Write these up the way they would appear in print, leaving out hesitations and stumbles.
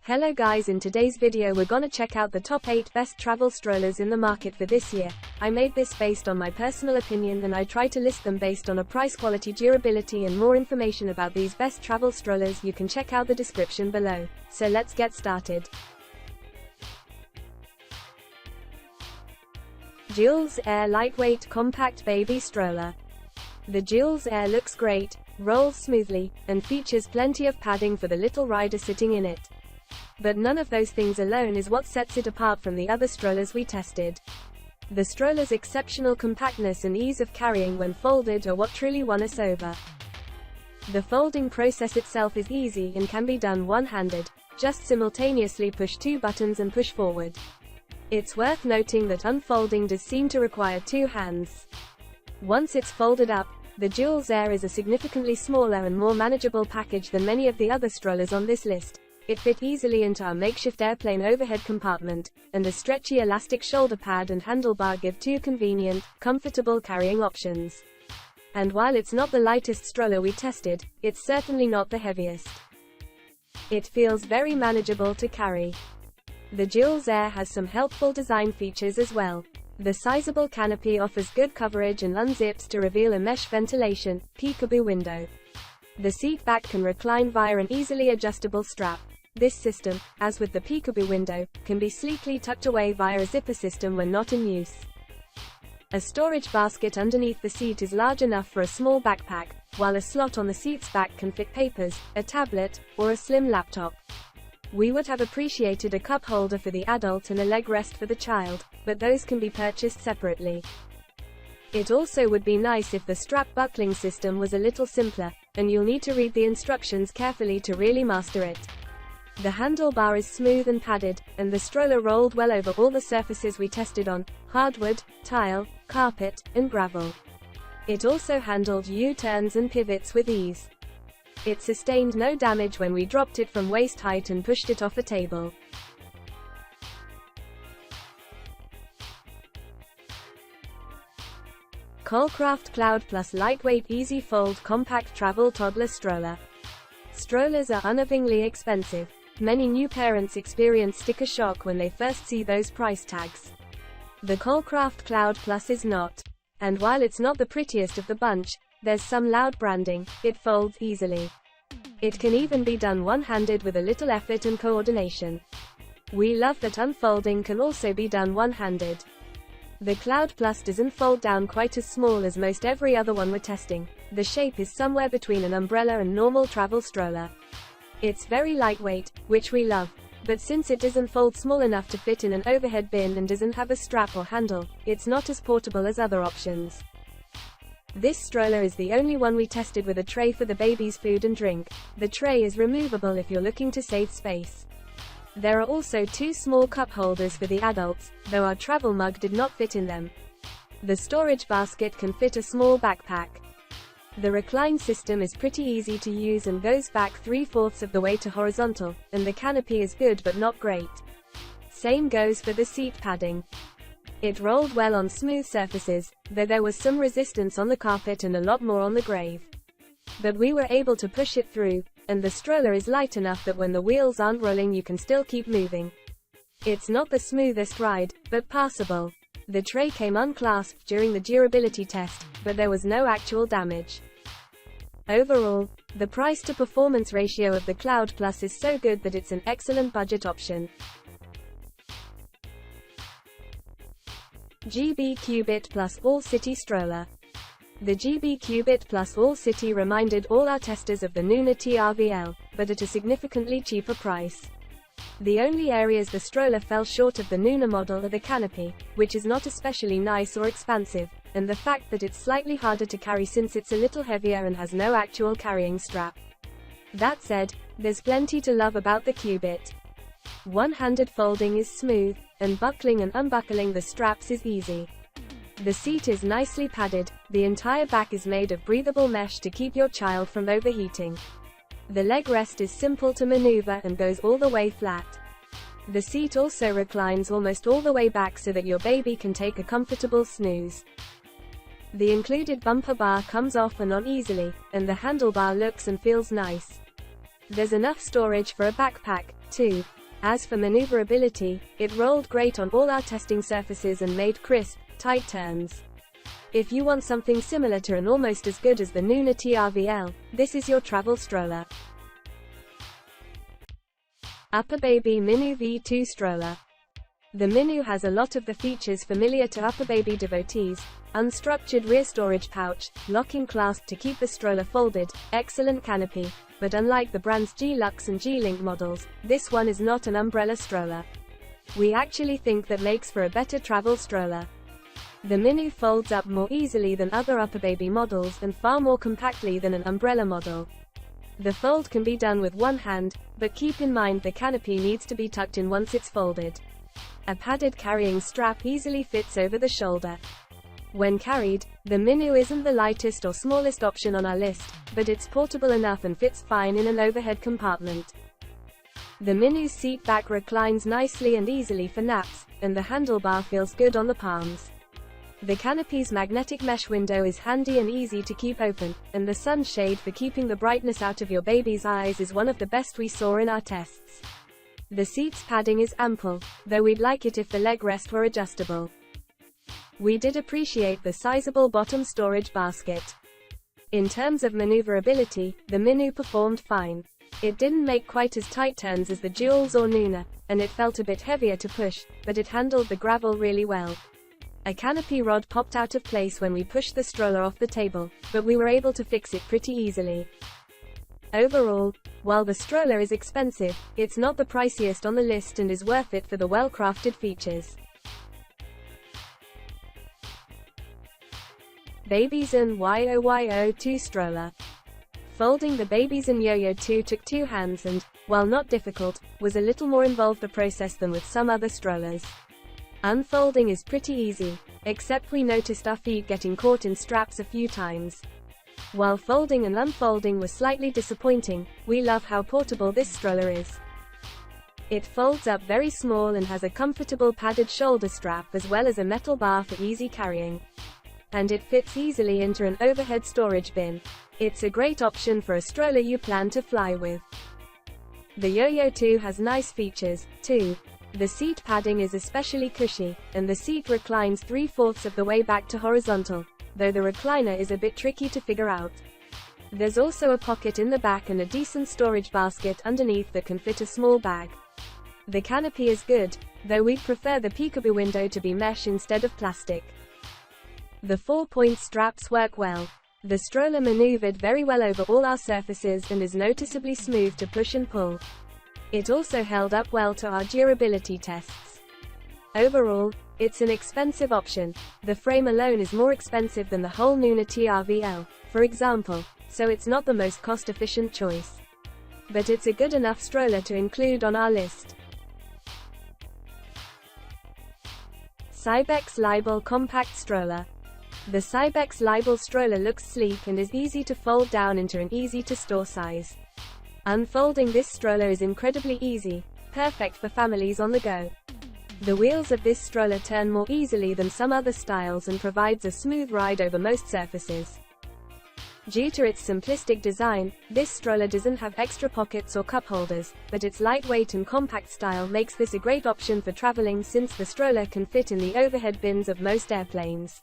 Hello guys, in today's video we're gonna check out the top 8 best travel strollers in the market for this year. I made this based on my personal opinion and I try to list them based on a price, quality, durability, and more information about these best travel strollers you can check out the description below. So let's get started. Jules Air Lightweight Compact Baby Stroller. The Jules Air looks great, rolls smoothly, and features plenty of padding for the little rider sitting in it. But none of those things alone is what sets it apart from the other strollers we tested. The stroller's exceptional compactness and ease of carrying when folded are what truly won us over. The folding process itself is easy and can be done one-handed. Just simultaneously push two buttons and push forward. It's worth noting that unfolding does seem to require two hands. Once it's folded up, the Jules Air is a significantly smaller and more manageable package than many of the other strollers on this list. It fit easily into our makeshift airplane overhead compartment, and a stretchy elastic shoulder pad and handlebar give two convenient, comfortable carrying options. And while it's not the lightest stroller we tested, it's certainly not the heaviest. It feels very manageable to carry. The Jules Air has some helpful design features as well. The sizable canopy offers good coverage and unzips to reveal a mesh ventilation, peekaboo window. The seat back can recline via an easily adjustable strap. This system, as with the peekaboo window, can be sleekly tucked away via a zipper system when not in use. A storage basket underneath the seat is large enough for a small backpack, while a slot on the seat's back can fit papers, a tablet, or a slim laptop. We would have appreciated a cup holder for the adult and a leg rest for the child, but those can be purchased separately. It also would be nice if the strap buckling system was a little simpler, and you'll need to read the instructions carefully to really master it. The handlebar is smooth and padded, and the stroller rolled well over all the surfaces we tested on: hardwood, tile, carpet, and gravel. It also handled U-turns and pivots with ease. It sustained no damage when we dropped it from waist height and pushed it off a table. Kolcraft Cloud Plus Lightweight Easy Fold Compact Travel Toddler Stroller. Strollers are unnervingly expensive. Many new parents experience sticker shock when they first see those price tags. The Kolcraft Cloud Plus is not. And while it's not the prettiest of the bunch, there's some loud branding. It folds easily. It can even be done one-handed with a little effort and coordination. We love that unfolding can also be done one-handed. The Cloud Plus doesn't fold down quite as small as most every other one we're testing. The shape is somewhere between an umbrella and normal travel stroller. It's very lightweight, which we love, but since it doesn't fold small enough to fit in an overhead bin and doesn't have a strap or handle, it's not as portable as other options. This stroller is the only one we tested with a tray for the baby's food and drink. The tray is removable if you're looking to save space. There are also two small cup holders for the adults, though our travel mug did not fit in them. The storage basket can fit a small backpack. The recline system is pretty easy to use and goes back 3/4 of the way to horizontal, and the canopy is good but not great. Same goes for the seat padding. It rolled well on smooth surfaces, though there was some resistance on the carpet and a lot more on the grave. But we were able to push it through, and the stroller is light enough that when the wheels aren't rolling you can still keep moving. It's not the smoothest ride, but passable. The tray came unclasped during the durability test, but there was no actual damage. Overall, the price-to-performance ratio of the Cloud Plus is so good that it's an excellent budget option. QBit Plus All-City Stroller. The QBit Plus All-City reminded all our testers of the MINU TRVL, but at a significantly cheaper price. The only areas the stroller fell short of the MINU model are the canopy, which is not especially nice or expansive, and the fact that it's slightly harder to carry since it's a little heavier and has no actual carrying strap. That said, there's plenty to love about the QBit. One-handed folding is smooth, and buckling and unbuckling the straps is easy. The seat is nicely padded. The entire back is made of breathable mesh to keep your child from overheating. The leg rest is simple to maneuver and goes all the way flat. The seat also reclines almost all the way back so that your baby can take a comfortable snooze. The included bumper bar comes off and on easily, and the handlebar looks and feels nice. There's enough storage for a backpack, too. As for maneuverability, it rolled great on all our testing surfaces and made crisp, tight turns. If you want something similar to and almost as good as the MINU TRVL, this is your travel stroller. Upper Baby MINU V2 Stroller. The MINU has a lot of the features familiar to upper baby devotees: unstructured rear storage pouch, locking clasp to keep the stroller folded, excellent canopy. But unlike the brand's G-LUXE and G-Link models, this one is not an umbrella stroller. We actually think that makes for a better travel stroller. The MINU folds up more easily than other upper baby models and far more compactly than an umbrella model. The fold can be done with one hand, but keep in mind the canopy needs to be tucked in once it's folded. A padded carrying strap easily fits over the shoulder. When carried, the MINU isn't the lightest or smallest option on our list, but it's portable enough and fits fine in an overhead compartment. The MINU's seat back reclines nicely and easily for naps, and the handlebar feels good on the palms. The canopy's magnetic mesh window is handy and easy to keep open, and the sunshade for keeping the brightness out of your baby's eyes is one of the best we saw in our tests. The seat's padding is ample, though we'd like it if the leg rest were adjustable. We did appreciate the sizable bottom storage basket. In terms of maneuverability, the MINU performed fine. It didn't make quite as tight turns as the Jules or Nuna, and it felt a bit heavier to push, but it handled the gravel really well. A canopy rod popped out of place when we pushed the stroller off the table, but we were able to fix it pretty easily. Overall, while the stroller is expensive, it's not the priciest on the list and is worth it for the well-crafted features. Babyzone YoYO² Stroller. Folding the Babyzone YoYo² took 2 hands and, while not difficult, was a little more involved a process than with some other strollers. Unfolding is pretty easy, except we noticed our feet getting caught in straps a few times. While folding and unfolding was slightly disappointing, we love how portable this stroller is. It folds up very small and has a comfortable padded shoulder strap as well as a metal bar for easy carrying. And it fits easily into an overhead storage bin. It's a great option for a stroller you plan to fly with. The YoYo² has nice features, too. The seat padding is especially cushy, and the seat reclines 3/4 of the way back to horizontal, though the recliner is a bit tricky to figure out. There's also a pocket in the back and a decent storage basket underneath that can fit a small bag. The canopy is good, though we'd prefer the peekaboo window to be mesh instead of plastic. The 4-point straps work well. The stroller maneuvered very well over all our surfaces and is noticeably smooth to push and pull. It also held up well to our durability tests. Overall, it's an expensive option. The frame alone is more expensive than the whole MINU TRVL, for example, so it's not the most cost-efficient choice. But it's a good enough stroller to include on our list. Cybex Libel Compact Stroller. The Cybex Libel stroller looks sleek and is easy to fold down into an easy-to-store size. Unfolding this stroller is incredibly easy, perfect for families on the go. The wheels of this stroller turn more easily than some other styles and provides a smooth ride over most surfaces. Due to its simplistic design, this stroller doesn't have extra pockets or cup holders, but its lightweight and compact style makes this a great option for traveling since the stroller can fit in the overhead bins of most airplanes.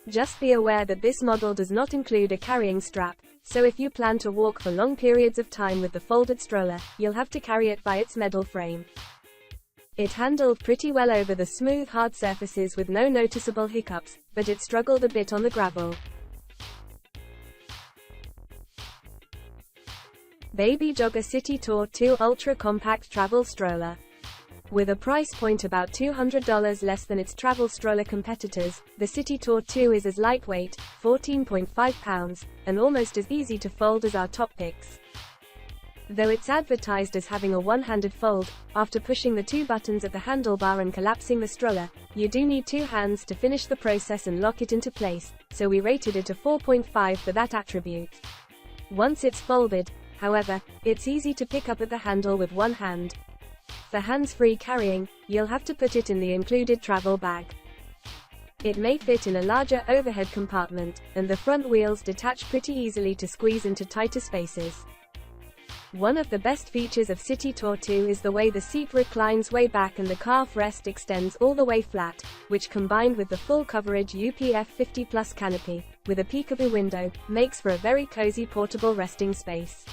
Just be aware that this model does not include a carrying strap, so if you plan to walk for long periods of time with the folded stroller, you'll have to carry it by its metal frame. It handled pretty well over the smooth hard surfaces with no noticeable hiccups, but it struggled a bit on the gravel. Baby Jogger City Tour 2 Ultra Compact Travel Stroller. With a price point about $200 less than its travel stroller competitors, the City Tour 2 is as lightweight, 14.5 pounds, and almost as easy to fold as our top picks. Though it's advertised as having a one-handed fold, after pushing the 2 buttons at the handlebar and collapsing the stroller, you do need 2 hands to finish the process and lock it into place, so we rated it a 4.5 for that attribute. Once it's folded, however, it's easy to pick up at the handle with one hand. For hands-free carrying, you'll have to put it in the included travel bag. It may fit in a larger overhead compartment, and the front wheels detach pretty easily to squeeze into tighter spaces. One of the best features of City Tour 2 is the way the seat reclines way back and the calf rest extends all the way flat, which combined with the full coverage UPF 50 Plus canopy, with a peekaboo window, makes for a very cozy portable resting space.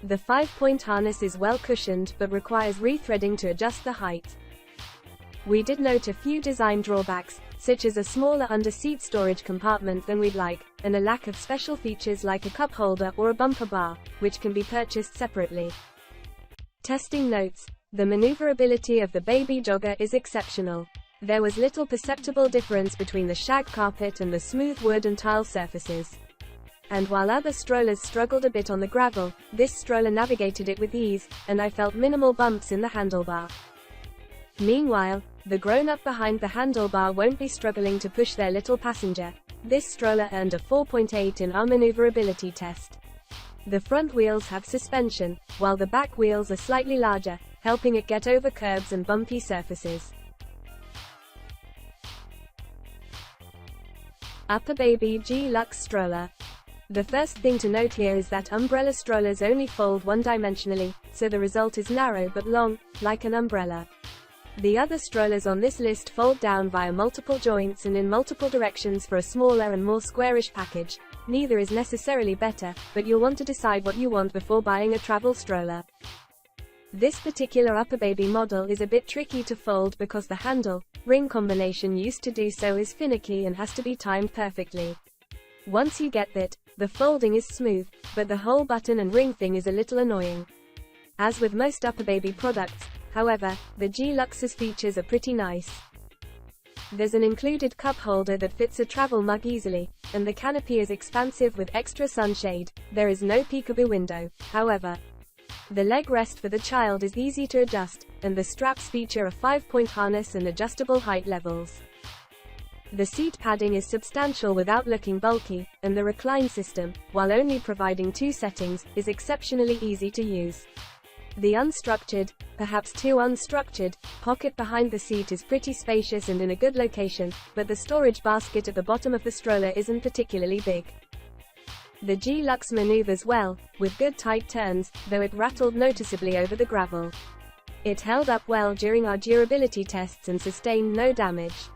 The 5-point harness is well cushioned but requires rethreading to adjust the height. We did note a few design drawbacks, such as a smaller under-seat storage compartment than we'd like, and a lack of special features like a cup holder or a bumper bar, which can be purchased separately. Testing notes: the maneuverability of the baby jogger is exceptional. There was little perceptible difference between the shag carpet and the smooth wood and tile surfaces. And while other strollers struggled a bit on the gravel, this stroller navigated it with ease, and I felt minimal bumps in the handlebar. Meanwhile, the grown-up behind the handlebar won't be struggling to push their little passenger. This stroller earned a 4.8 in our maneuverability test. The front wheels have suspension, while the back wheels are slightly larger, helping it get over curbs and bumpy surfaces. Upper Baby G-LUXE Stroller. The first thing to note here is that umbrella strollers only fold one-dimensionally, so the result is narrow but long, like an umbrella. The other strollers on this list fold down via multiple joints and in multiple directions for a smaller and more squarish package. Neither is necessarily better, but you'll want to decide what you want before buying a travel stroller. This particular Upper Baby model is a bit tricky to fold because the handle-ring combination used to do so is finicky and has to be timed perfectly. Once you get that, the folding is smooth, but the whole button and ring thing is a little annoying. As with most Upper Baby products, however, the G-LUXE's features are pretty nice. There's an included cup holder that fits a travel mug easily, and the canopy is expansive with extra sunshade. There is no peekaboo window, however. The leg rest for the child is easy to adjust, and the straps feature a 5-point harness and adjustable height levels. The seat padding is substantial without looking bulky, and the recline system, while only providing 2 settings, is exceptionally easy to use. The unstructured, perhaps too unstructured, pocket behind the seat is pretty spacious and in a good location, but the storage basket at the bottom of the stroller isn't particularly big. The G-LUXE maneuvers well, with good tight turns, though it rattled noticeably over the gravel. It held up well during our durability tests and sustained no damage.